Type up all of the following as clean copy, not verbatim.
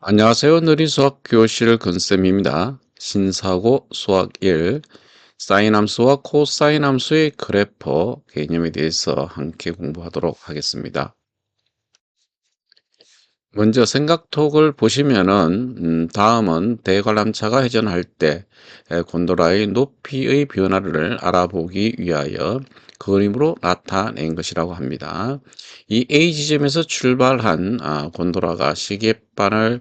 안녕하세요. 느린 수학 교실 근쌤입니다. 신사고 수학 1, 사인 함수와 코사인 함수의 그래퍼 개념에 대해서 함께 공부하도록 하겠습니다. 먼저 생각톡을 보시면은 다음은 대관람차가 회전할 때 곤돌라의 높이의 변화를 알아보기 위하여 그림으로 나타낸 것이라고 합니다. 이 A 지점에서 출발한 곤돌라가 시계바늘이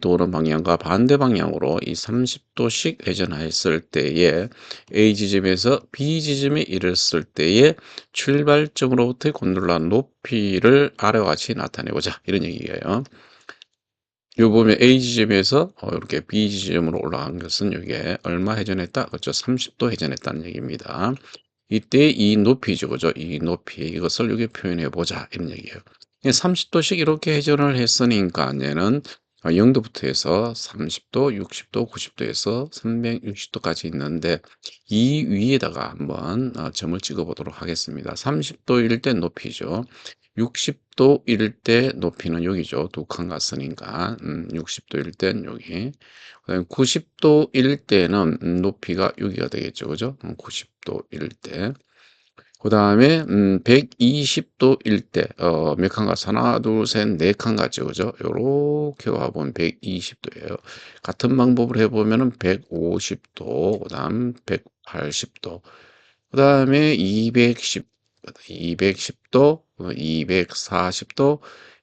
도는 방향과 반대 방향으로 이 30도씩 회전했을 때에 A 지점에서 B 지점에 이르렀을 때에 출발점으로부터의 곤돌라 높이를 아래와 같이 나타내고자 이런 얘기예요. 요 보면 A 지점에서 이렇게 B 지점으로 올라간 것은 이게 얼마 회전했다? 그렇죠. 30도 회전했다는 얘기입니다. 이때 이 높이죠. 그죠? 이 높이 이것을 여기 표현해 보자 이런 얘기예요. 30도씩 이렇게 회전을 했으니까 얘는 0도부터 해서 30도, 60도, 90도에서 360도까지 있는데 이 위에다가 한번 점을 찍어 보도록 하겠습니다. 30도일 때 높이죠. 60도일 때 높이는 여기죠. 두 칸 갔으니까 60도일 땐 여기. 그다음에 90도일 때는 높이가 여기가 되겠죠. 그죠? 90도일 때. 그다음에 120도일 때 몇 칸 갔어? 하나, 둘, 셋, 네 칸 갔죠. 그죠? 요렇게 와 보면 120도예요. 같은 방법을 해 보면은 150도, 그다음 180도. 그다음에 210도, 240도,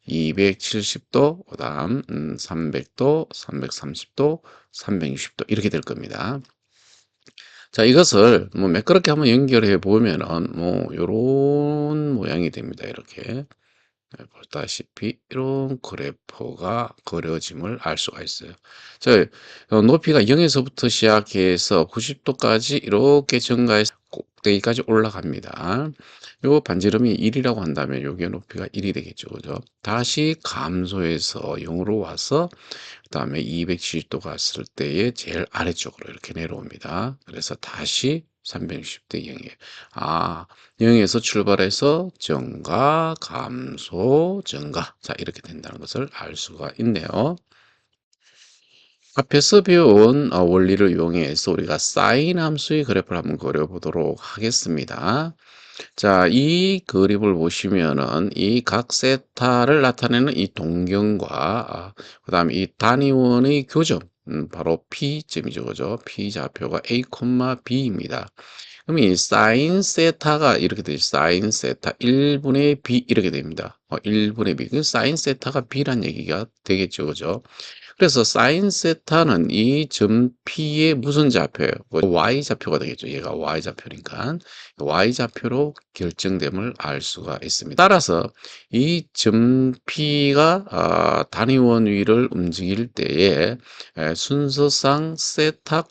270도, 그다음 300도, 330도, 360도 이렇게 될 겁니다. 자, 이것을 뭐 매끄럽게 한번 연결해 보면은 뭐 요런 모양이 됩니다. 이렇게. 보다시피 이런 그래프가 그려짐을 알 수가 있어요. 자, 높이가 0에서부터 시작해서 90도까지 이렇게 증가해서 꼭대기까지 올라갑니다. 요 반지름이 1이라고 한다면 요게 높이가 1이 되겠죠. 그죠? 다시 감소해서 0으로 와서 그다음에 270도 갔을 때에 제일 아래쪽으로 이렇게 내려옵니다. 그래서 다시 360대 0이에요. 0에서 출발해서 증가, 감소, 증가. 자, 이렇게 된다는 것을 알 수가 있네요. 앞에서 배운 원리를 이용해서 우리가 사인 함수의 그래프를 한번 그려보도록 하겠습니다. 자, 이 그림을 보시면은 이 각 세타를 나타내는 이 동경과 그다음에 이 단위원의 교점, 바로 P점이죠, 그죠? P 좌표가 A, B입니다. 그럼 이 사인 세타가 이렇게 되죠. 사인 세타 1분의 B 이렇게 됩니다. 1분의 B. 그 사인 세타가 B란 얘기가 되겠죠, 그죠? 그래서 사인 세타는 이 점 P의 무슨 좌표예요? Y좌표가 되겠죠. 얘가 Y좌표니까. Y좌표로 결정됨을 알 수가 있습니다. 따라서 이 점 P가 단위원 위를 움직일 때에 순서상 세타,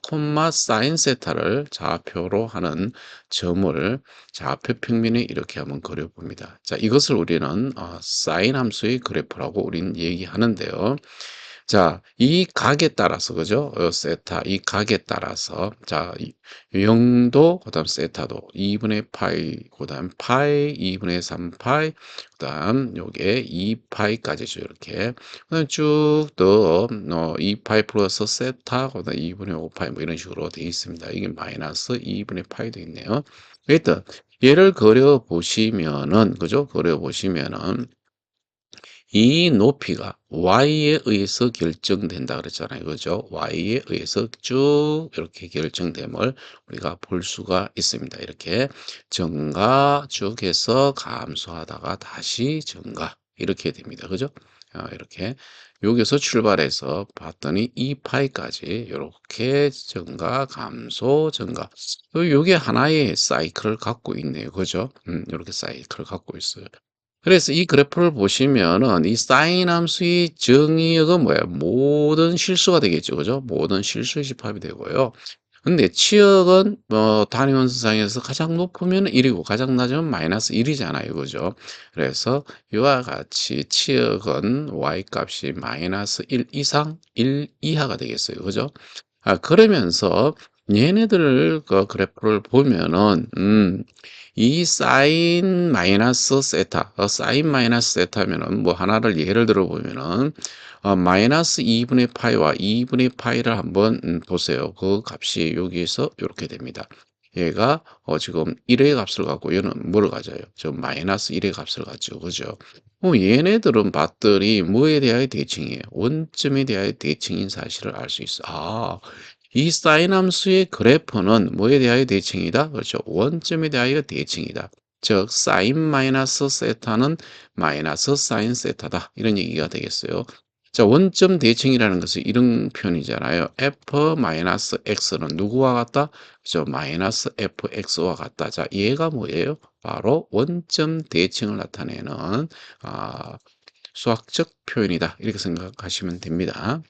사인 세타를 좌표로 하는 점을 좌표 평면에 이렇게 한번 그려봅니다. 자, 이것을 우리는 사인 함수의 그래프라고 우리는 얘기하는데요. 자, 이 각에 따라서, 그죠? 세타, 이 각에 따라서, 자, 0도, 그 다음 세타도, 2분의 파이, 그 다음 파이, 2분의 3 파이, 그 다음 요게 2파이까지죠, 이렇게. 그 다음 쭉 더, 2파이 플러스 세타, 그 다음 2분의 5파이, 뭐 이런 식으로 되어 있습니다. 이게 마이너스 2분의 파이도 있네요. 일단, 얘를 그려보시면은, 그죠? 그려보시면은, 이 높이가 y에 의해서 결정된다 그랬잖아요. 그죠? y에 의해서 쭉 이렇게 결정됨을 우리가 볼 수가 있습니다. 이렇게 증가 쭉 해서 감소하다가 다시 증가 이렇게 됩니다. 그죠? 이렇게 여기서 출발해서 봤더니 2파이까지 이렇게 증가, 감소, 증가. 요게 하나의 사이클을 갖고 있네요. 그죠? 이렇게 사이클을 갖고 있어요. 그래서 이 그래프를 보시면은 이 사인 함수의 정의역은 뭐예요? 모든 실수가 되겠죠. 그죠? 모든 실수의 집합이 되고요. 근데 치역은 단위원수상에서 가장 높으면 1이고 가장 낮으면 마이너스 1이잖아요. 그죠? 그래서 이와 같이 치역은 y 값이 마이너스 1 이상, 1 이하가 되겠어요. 그죠? 그러면서 얘네들 그 그래프를 보면은 이 사인 마이너스 세타, 사인 마이너스 세타면은 뭐 하나를 예를 들어 보면은 마이너스 2분의 파이와 2분의 파이를 한번 보세요. 그 값이 여기에서 이렇게 됩니다. 얘가 지금 1의 값을 갖고 얘는 뭐를 가져요? 저 마이너스 1의 값을 가지고 그죠? 얘네들은 밭들이 뭐에 대하여 대칭이에요? 원점에 대하여 대칭인 사실을 알 수 있어. 이 사인 함수의 그래프는 뭐에 대하여 대칭이다? 그렇죠. 원점에 대하여 대칭이다. 즉 사인 마이너스 세타는 마이너스 사인 세타다. 이런 얘기가 되겠어요. 자, 원점 대칭이라는 것은 이런 표현이잖아요. f 마이너스 x는 누구와 같다? 그죠? 마이너스 fx와 같다. 자, 얘가 뭐예요? 바로 원점 대칭을 나타내는 수학적 표현이다. 이렇게 생각하시면 됩니다.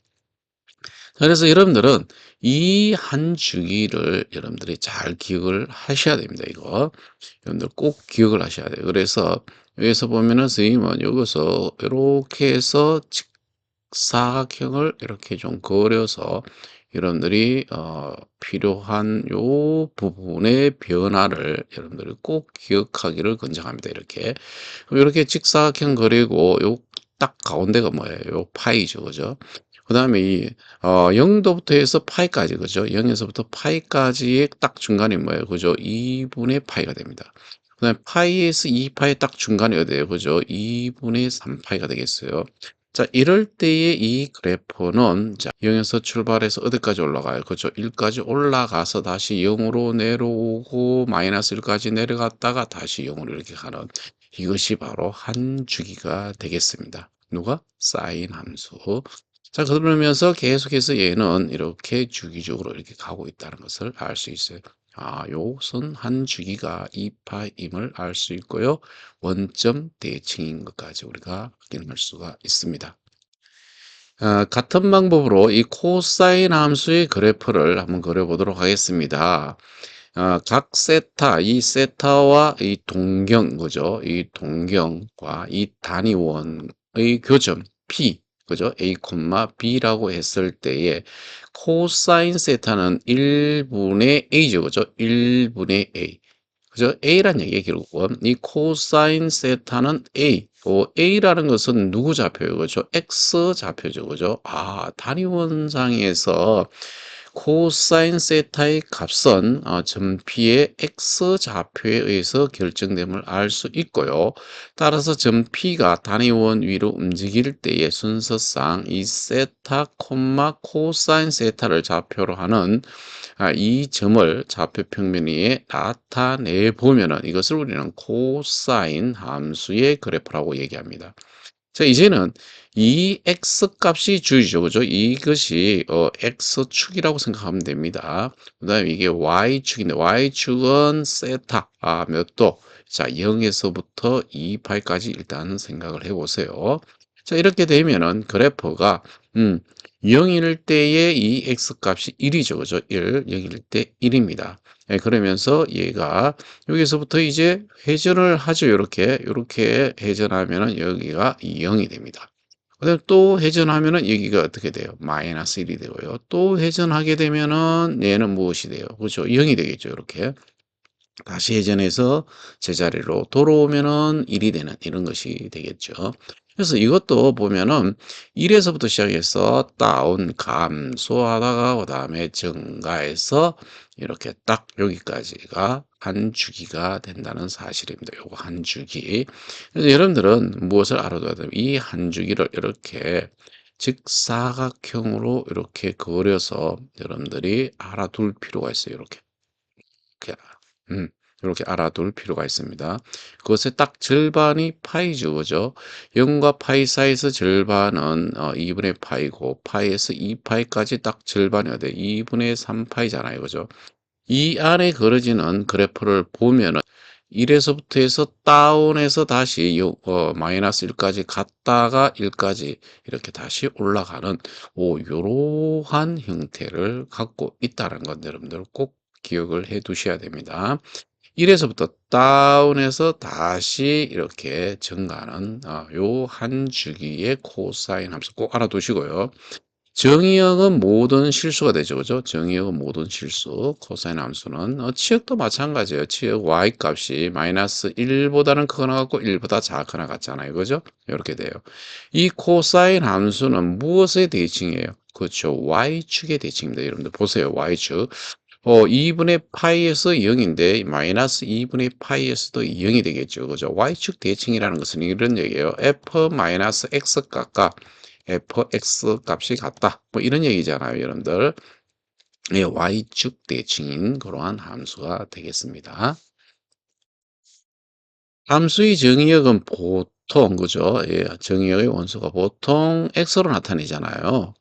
그래서 여러분들은 이 한 주기를 여러분들이 잘 기억을 하셔야 됩니다. 이거 여러분들 꼭 기억을 하셔야 돼요. 그래서 여기서 보면은 선생님은 여기서 이렇게 해서 직사각형을 이렇게 좀 그려서 여러분들이 필요한 요 부분의 변화를 여러분들이 꼭 기억하기를 권장합니다. 이렇게 그럼 이렇게 직사각형 그리고 요 딱 가운데가 뭐예요? 요 파이죠, 그죠? 그다음에 이 0도부터 해서 파이까지 그죠? 0에서부터 파이까지의 딱 중간이 뭐예요? 그죠? 2분의 파이가 됩니다. 그다음에 파이에서 2파이 딱 중간이 어디예요? 그죠? 2분의 3파이가 되겠어요. 자, 이럴 때의 이 그래프는 자, 0에서 출발해서 어디까지 올라가요? 그죠? 1까지 올라가서 다시 0으로 내려오고 마이너스 1까지 내려갔다가 다시 0으로 이렇게 가는 이것이 바로 한 주기가 되겠습니다. 누가? 사인 함수. 자, 그러면서 계속해서 얘는 이렇게 주기적으로 이렇게 가고 있다는 것을 알 수 있어요. 요것은 한 주기가 2파임을 알 수 있고요. 원점 대칭인 것까지 우리가 확인할 수가 있습니다. 같은 방법으로 이 코사인 함수의 그래프를 한번 그려보도록 하겠습니다. 각 세타, 이 세타와 이 동경, 그죠? 이 동경과 이 단위원의 교점, P, 그죠? A, B라고 했을 때에 코사인 세타는 1분의 A죠, 그죠? 1분의 A. 그죠? A란 얘기예요, 결국은. 이 코사인 세타는 A. A라는 것은 누구 좌표예요? 그죠? X 좌표죠, 그죠? 단위원상에서 코사인 세타의 값은 점 P의 X 좌표에 의해서 결정됨을 알 수 있고요. 따라서 점 P가 단위원 위로 움직일 때의 순서상 이 세타, 코사인 세타를 좌표로 하는 이 점을 좌표 평면 위에 나타내 보면은 이것을 우리는 코사인 함수의 그래프라고 얘기합니다. 자, 이제는 이 x 값이 주죠. 그죠? 이것이 x축이라고 생각하면 됩니다. 그다음에 이게 y축인데 y축은 세타 몇 도? 자, 0에서부터 2파이까지 일단 생각을 해 보세요. 자, 이렇게 되면은 그래프가 0일 때의 이 x 값이 1이죠. 그죠? 0일 때 1입니다. 예, 그러면서 얘가 여기서부터 이제 회전을 하죠. 요렇게 회전하면은 여기가 0이 됩니다. 그다음에 또 회전하면은 여기가 어떻게 돼요? 마이너스 1이 되고요. 또 회전하게 되면은 얘는 무엇이 돼요? 그렇죠? 0이 되겠죠. 이렇게. 다시 회전해서 제자리로 돌아오면은 1이 되는 이런 것이 되겠죠. 그래서 이것도 보면은 1에서부터 시작해서 다운 감소하다가 그다음에 증가해서 이렇게 딱 여기까지가 한 주기가 된다는 사실입니다. 요거 한 주기. 그래서 여러분들은 무엇을 알아둬야 돼요? 이 한 주기를 이렇게 직사각형으로 이렇게 그려서 여러분들이 알아둘 필요가 있어요. 이렇게 음, 이렇게 알아둘 필요가 있습니다. 그것의 딱 절반이 파이죠, 그죠? 0과 파이 사이에서 절반은 2분의 파이고, 파이에서 2파이까지 딱 절반이 어디 2분의 3파이잖아요, 그죠? 이 안에 그려지는 그래프를 보면은 1에서부터 해서 다운해서 다시 마이너스 1까지 갔다가 1까지 이렇게 다시 올라가는 요러한 형태를 갖고 있다는 건 여러분들 꼭 기억을 해 두셔야 됩니다. 1에서부터 다운해서 다시 이렇게 증가하는 요 한 주기의 코사인 함수 꼭 알아두시고요. 정의역은 모든 실수가 되죠. 그죠? 정의역은 모든 실수. 코사인 함수는. 치역도 마찬가지예요. 치역 y 값이 마이너스 1보다는 크거나 같고 1보다 작거나 같잖아요. 그죠? 이렇게 돼요. 이 코사인 함수는 무엇의 대칭이에요? 그렇죠. y축의 대칭입니다. 여러분들 보세요. y축. 2분의 파이에서 0인데 마이너스 2분의 파이에서도 0이 되겠죠. 그죠? y축 대칭이라는 것은 이런 얘기예요. f 마이너스 x 값과 fx 값이 같다. 뭐 이런 얘기잖아요, 여러분들. 예, y축 대칭인 그러한 함수가 되겠습니다. 함수의 정의역은 보통, 그죠? 예, 정의역의 원소가 보통 x로 나타내잖아요.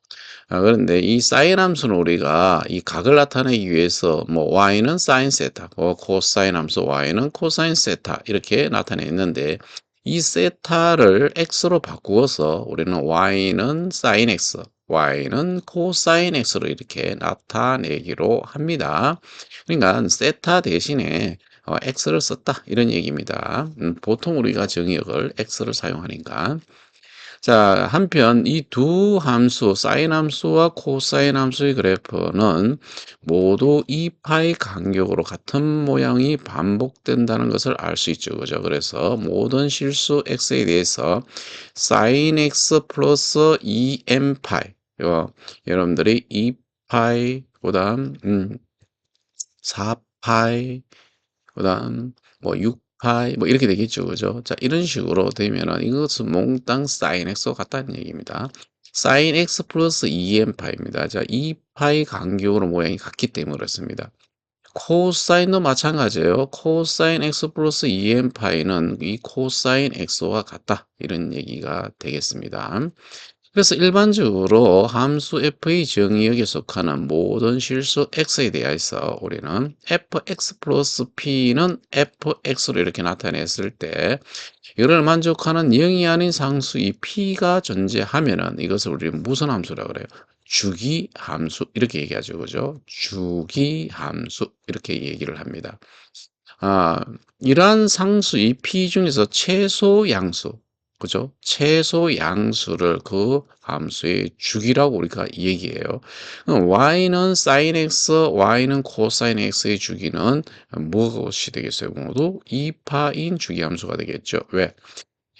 그런데 이 사인 함수는 우리가 이 각을 나타내기 위해서 뭐 y는 사인 세타, 코사인 함수 y는 코사인 세타 이렇게 나타냈는데 이 세타를 x로 바꾸어서 우리는 y는 사인 x, y는 코사인 x로 이렇게 나타내기로 합니다. 그러니까 세타 대신에 x를 썼다 이런 얘기입니다. 보통 우리가 정의역을 x를 사용하니까. 자, 한편 이 두 함수, 사인 함수와 코사인 함수의 그래프는 모두 2파이 간격으로 같은 모양이 반복된다는 것을 알 수 있죠. 그죠? 그래서 모든 실수 x에 대해서 사인 x 플러스 2n파이, 여러분들이 2파이, 그다음 4파이, 그다음 뭐 6파이 뭐 이렇게 되겠죠. 그죠? 자, 이런 식으로 되면은 이것은 몽땅 sin x와 같다는 얘기입니다. sin x 플러스 2n 파입니다. 자, 2파이 간격으로 모양이 같기 때문에 그렇습니다. 코사인도 마찬가지예요. 코사인 x 플러스 2n 파이는 이 코사인 x와 같다. 이런 얘기가 되겠습니다. 그래서 일반적으로 함수 f의 정의역에 속하는 모든 실수 x에 대해서 우리는 fx 플러스 p는 fx로 이렇게 나타냈을 때 이를 만족하는 0이 아닌 상수 이 p가 존재하면은 이것을 우리는 무슨 함수라 그래요? 주기 함수 이렇게 얘기하죠. 그죠? 주기 함수 이렇게 얘기를 합니다. 아, 이러한 상수 이 p 중에서 최소 양수, 그죠? 최소 양수를 그 함수의 주기라고 우리가 얘기해요. y는 sin x, y는 cosine x의 주기는 무엇이 되겠어요? 모두 2파인 주기함수가 되겠죠. 왜?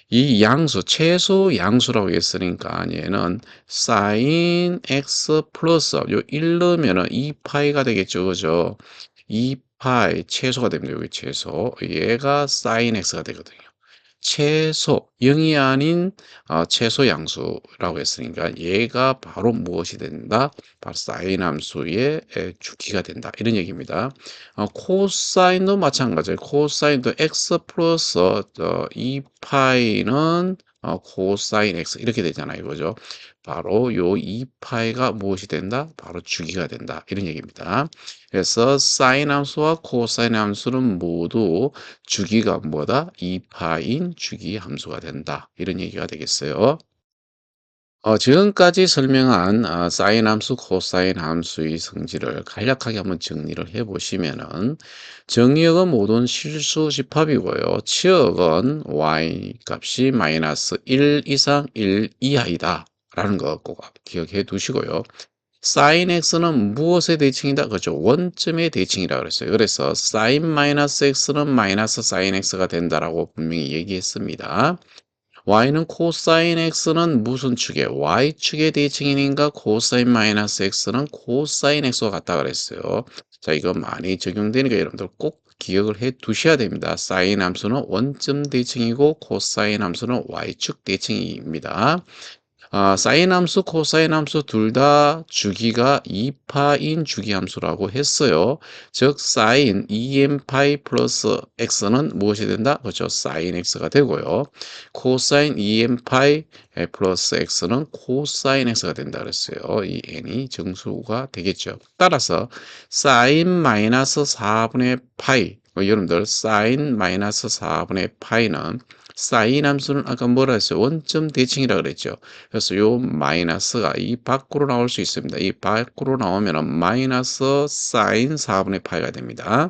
이 양수, 최소 양수라고 했으니까 얘는 sin x 플러스 요 1 넣으면은 2파이가 되겠죠. 그죠? 2파이 최소가 됩니다. 여기 최소. 얘가 sin x가 되거든요. 최소 0이 아닌 최소 양수라고 했으니까 얘가 바로 무엇이 된다? 바로 사인 함수의 주기가 된다. 이런 얘기입니다. 코사인도 마찬가지예요. 코사인도 x 플러스 2파이는 코사인 x 이렇게 되잖아요. 그죠? 바로 요 2파이가 무엇이 된다? 바로 주기가 된다. 이런 얘기입니다. 그래서 사인 함수와 코사인 함수는 모두 주기가 뭐다? 2파인 주기 함수가 된다. 이런 얘기가 되겠어요. 지금까지 설명한 사인 함수, 코사인 함수의 성질을 간략하게 한번 정리를 해보시면은 정의역은 모든 실수 집합이고요. 치역은 y 값이 마이너스 1 이상 1 이하이다. 라는 거 꼭 기억해 두시고요. sin x는 무엇의 대칭이다? 그렇죠. 원점의 대칭이라 그랬어요. 그래서 sin 마이너스 x는 마이너스 sin x가 된다라고 분명히 얘기했습니다. y는 코사인 x는 무슨 축에 y축의 대칭이니까 코사인 마이너스 x는 코사인 x와 같다 그랬어요. 자, 이거 많이 적용되니까 여러분들 꼭 기억을 해 두셔야 됩니다. 사인 함수는 원점 대칭이고 코사인 함수는 y축 대칭입니다. 사인 함수, 코사인 함수 둘 다 주기가 2파인 주기함수라고 했어요. 즉 사인 2n파이 플러스 x는 무엇이 된다? 그렇죠. 사인 x가 되고요. 코사인 2n파이 플러스 x는 코사인 x가 된다 그랬어요. 이 n이 정수가 되겠죠. 따라서 사인 마이너스 4분의 파이 여러분들 사인 마이너스 4분의 파이는 사인 함수는 아까 뭐라 했어요? 원점 대칭이라 그랬죠. 그래서 요 마이너스가 이 밖으로 나올 수 있습니다. 이 밖으로 나오면 마이너스 사인 4분의 파이가 됩니다.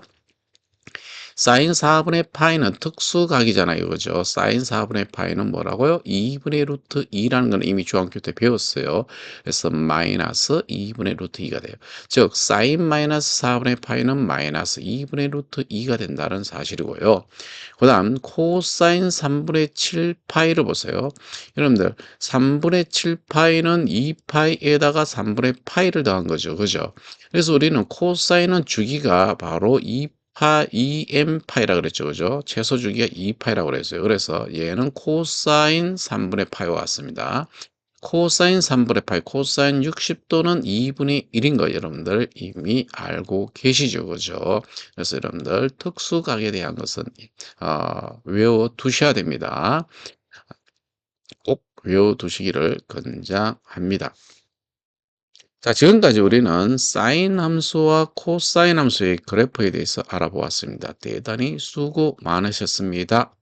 사인 4분의 파이는 특수각이잖아요. 그죠? 사인 4분의 파이는 뭐라고요? 2분의 루트 2라는 건 이미 중학교 때 배웠어요. 그래서 마이너스 2분의 루트 2가 돼요. 즉, 사인 마이너스 4분의 파이는 마이너스 2분의 루트 2가 된다는 사실이고요. 그 다음, 코사인 3분의 7 파이를 보세요. 여러분들, 3분의 7 파이는 2파이에다가 3분의 파이를 더한 거죠. 그죠? 그래서 우리는 코사인은 주기가 바로 2m 파이라 그랬죠. 그죠? 최소 주기가 2파이라고 그랬어요. 그래서 얘는 코사인 3분의 파이와 같습니다. 코사인 3분의 파이, 코사인 60도는 2분의 1인 거 여러분들 이미 알고 계시죠. 그죠? 그래서 여러분들 특수각에 대한 것은 외워 두셔야 됩니다. 꼭 외워 두시기를 권장합니다. 자, 지금까지 우리는 사인 함수와 코사인 함수의 그래프에 대해서 알아보았습니다. 대단히 수고 많으셨습니다.